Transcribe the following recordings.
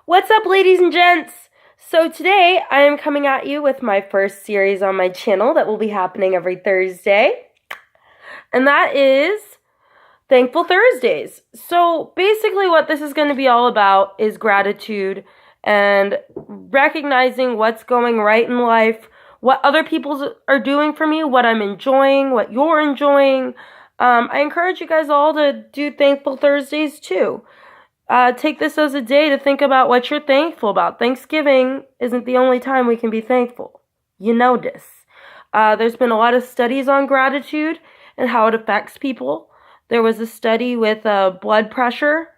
What's up, ladies and gents? So today I am coming at you with my first series on my channel that will be happening every Thursday, and that is Thankful Thursdays. So basically what this is going to be all about is gratitude and recognizing what's going right in life, what other people are doing for me, what I'm enjoying, what you're enjoying. I encourage you guys all to do Thankful Thursdays too. Take this as a day to think about what you're thankful about. Thanksgiving isn't the only time we can be thankful. You know this. There's been a lot of studies on gratitude and how it affects people. There was a study with blood pressure,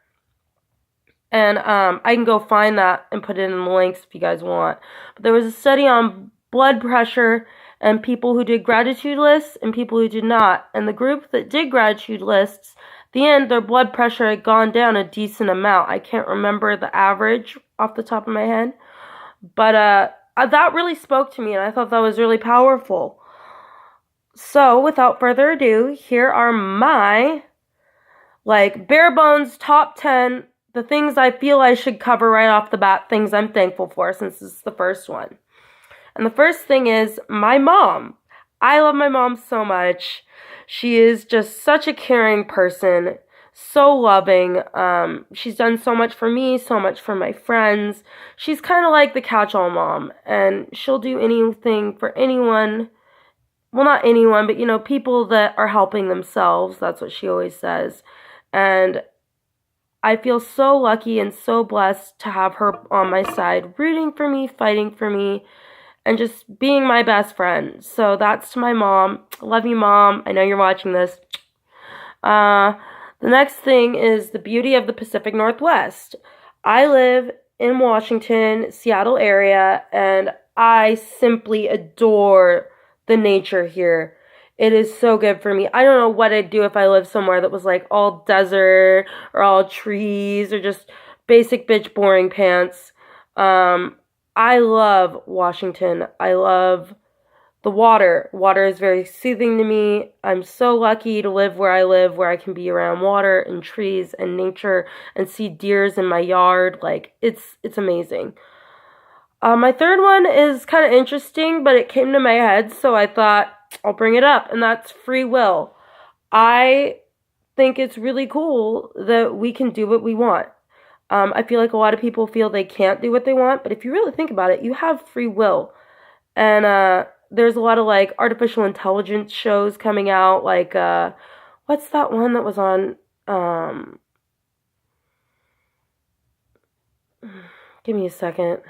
and I can go find that and put it in the links if you guys want. But there was a study on blood pressure and people who did gratitude lists and people who did not. And the group that did gratitude lists, at the end, their blood pressure had gone down a decent amount. I can't remember the average off the top of my head. But that really spoke to me, and I thought that was really powerful. So, without further ado, here are my, bare bones top 10, the things I feel I should cover right off the bat, things I'm thankful for, since this is the first one. And the first thing is my mom. I love my mom so much. She is just such a caring person, so loving. She's done so much for me, so much for my friends. She's kind of like the catch-all mom, and she'll do anything for anyone. Well, not anyone, but, people that are helping themselves. That's what she always says. And I feel so lucky and so blessed to have her on my side, rooting for me, fighting for me, and just being my best friend. So that's to my mom. Love you, Mom. I know you're watching this. The next thing is the beauty of the Pacific Northwest. I live in Washington, Seattle area, and I simply adore the nature here. It is so good for me. I don't know what I'd do if I lived somewhere that was all desert or all trees or just basic bitch boring pants. I love Washington. I love the water. Water is very soothing to me. I'm so lucky to live where I live, where I can be around water and trees and nature and see deers in my yard. It's amazing. My third one is kind of interesting, but it came to my head, so I thought I'll bring it up, and that's free will. I think it's really cool that we can do what we want. I feel like a lot of people feel they can't do what they want, but if you really think about it, you have free will. And there's a lot of artificial intelligence shows coming out, what's that one that was on, give me a second.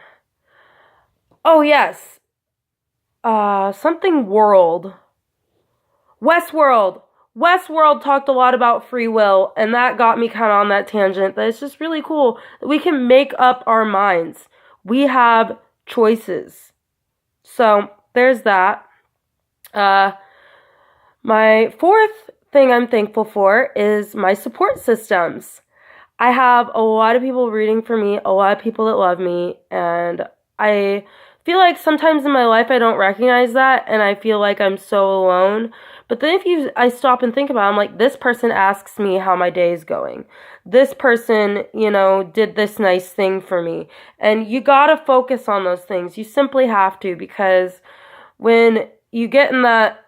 Oh, yes. Something World. Westworld. Westworld talked a lot about free will, and that got me kind of on that tangent. That it's just really cool that we can make up our minds. We have choices. So, there's that. My fourth thing I'm thankful for is my support systems. I have a lot of people rooting for me, a lot of people that love me, and I feel like sometimes in my life I don't recognize that, and I feel like I'm so alone. But then I stop and think about it, I'm like, this person asks me how my day is going. This person, did this nice thing for me. And you gotta focus on those things. You simply have to, because when you get in that,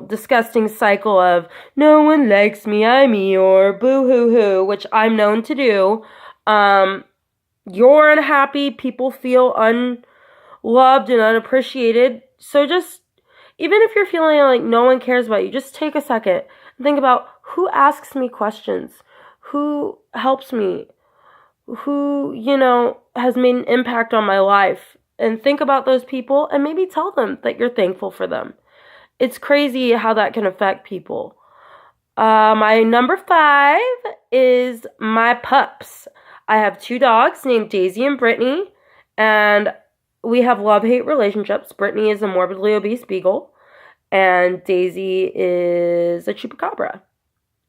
disgusting cycle of no one likes me, I'm Eeyore, boo-hoo-hoo, which I'm known to do, you're unhappy, people feel unloved and unappreciated. So just, even if you're feeling like no one cares about you, just take a second and think about who asks me questions, who helps me, who, has made an impact on my life. And think about those people and maybe tell them that you're thankful for them. It's crazy how that can affect people. My number 5 is my pups. I have 2 dogs named Daisy and Brittany, and we have love-hate relationships. Brittany is a morbidly obese beagle, and Daisy is a chupacabra.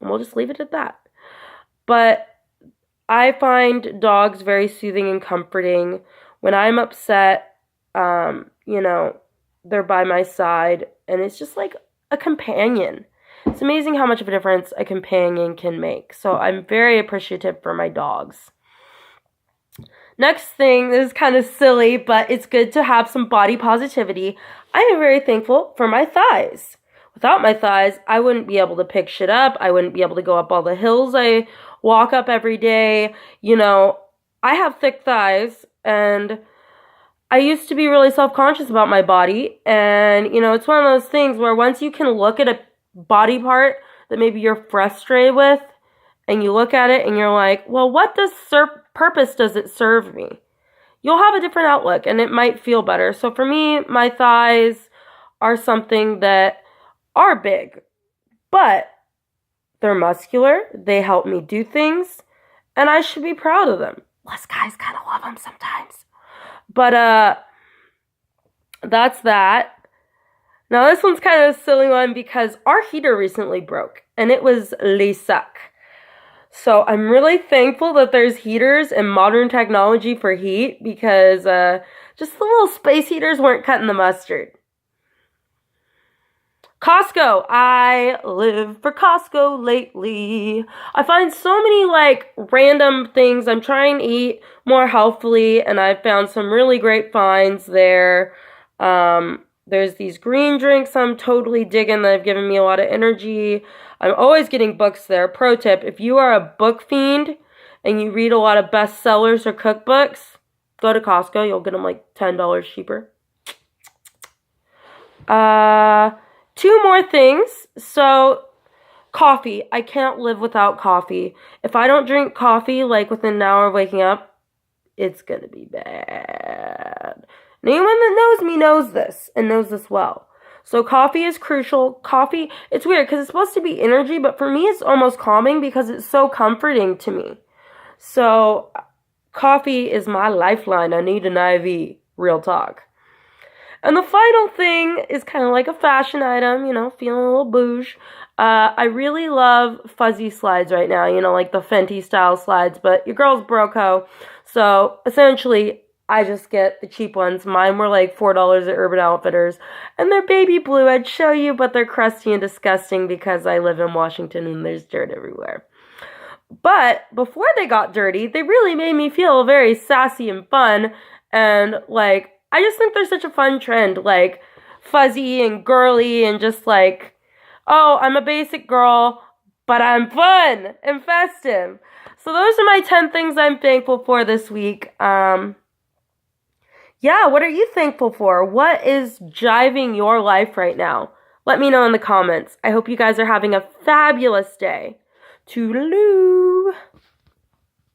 And we'll just leave it at that. But I find dogs very soothing and comforting. When I'm upset, they're by my side, and it's just like a companion. It's amazing how much of a difference a companion can make. So I'm very appreciative for my dogs. Next thing, this is kind of silly, but it's good to have some body positivity. I am very thankful for my thighs. Without my thighs, I wouldn't be able to pick shit up. I wouldn't be able to go up all the hills I walk up every day. You know, I have thick thighs, and I used to be really self-conscious about my body. And, you know, it's one of those things where once you can look at a body part that maybe you're frustrated with, and you look at it and you're like, well, what purpose does it serve me? You'll have a different outlook, and it might feel better. So for me, my thighs are something that are big, but they're muscular. They help me do things, and I should be proud of them. Us guys kind of love them sometimes. But that's that. Now this one's kind of a silly one because our heater recently broke, and it was le suck. So I'm really thankful that there's heaters and modern technology for heat, because just the little space heaters weren't cutting the mustard. Costco. I live for Costco lately. I find so many like random things. I'm trying to eat more healthfully, and I've found some really great finds there. There's these green drinks I'm totally digging that have given me a lot of energy. I'm always getting books there. Pro tip, if you are a book fiend and you read a lot of bestsellers or cookbooks, go to Costco. You'll get them like $10 cheaper. Two more things. So, coffee. I can't live without coffee. If I don't drink coffee like within an hour of waking up, it's going to be bad. And anyone that knows me knows this and knows this well. So coffee is crucial. Coffee, it's weird because it's supposed to be energy, but for me it's almost calming because it's so comforting to me. So coffee is my lifeline. I need an IV. Real talk. And the final thing is kind of like a fashion item, you know, feeling a little bouge. I really love fuzzy slides right now, you know, like the Fenty style slides, but your girl's broke-ho. So essentially, I just get the cheap ones. Mine were like $4 at Urban Outfitters. And they're baby blue, I'd show you, but they're crusty and disgusting because I live in Washington and there's dirt everywhere. But before they got dirty, they really made me feel very sassy and fun. And like, I just think there's such a fun trend, like fuzzy and girly and just like, oh, I'm a basic girl, but I'm fun and festive. So those are my 10 things I'm thankful for this week. Yeah, what are you thankful for? What is jiving your life right now? Let me know in the comments. I hope you guys are having a fabulous day. Toodaloo!